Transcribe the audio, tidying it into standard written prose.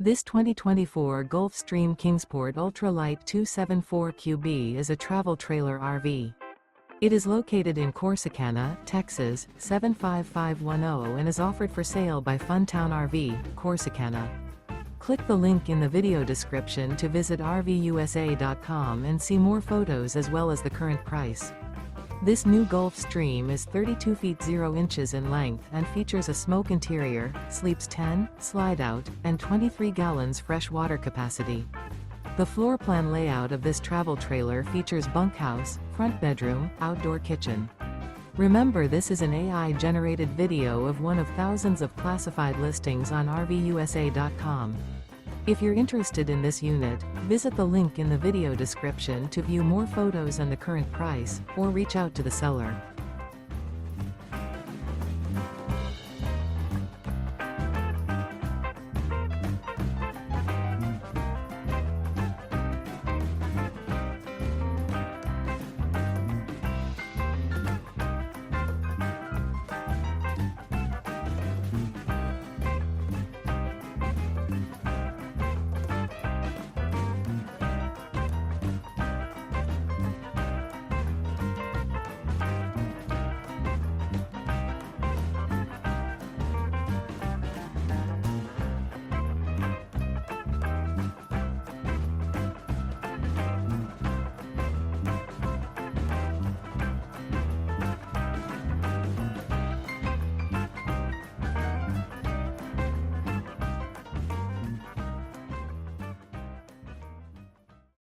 This 2024 Gulfstream Kingsport Ultra Lite 274QB is a travel trailer RV. It is located in Corsicana, Texas, 75510 and is offered for sale by Funtown RV, Corsicana. Click the link in the video description to visit RVUSA.com and see more photos as well as the current price. This new Gulfstream is 32 feet 0 inches in length and features a smoke interior, sleeps 10, slide-out, and 23 gallons fresh water capacity. The floor plan layout of this travel trailer features bunkhouse, front bedroom, outdoor kitchen. Remember, this is an AI-generated video of one of thousands of classified listings on RVUSA.com. If you're interested in this unit, visit the link in the video description to view more photos and the current price, or reach out to the seller.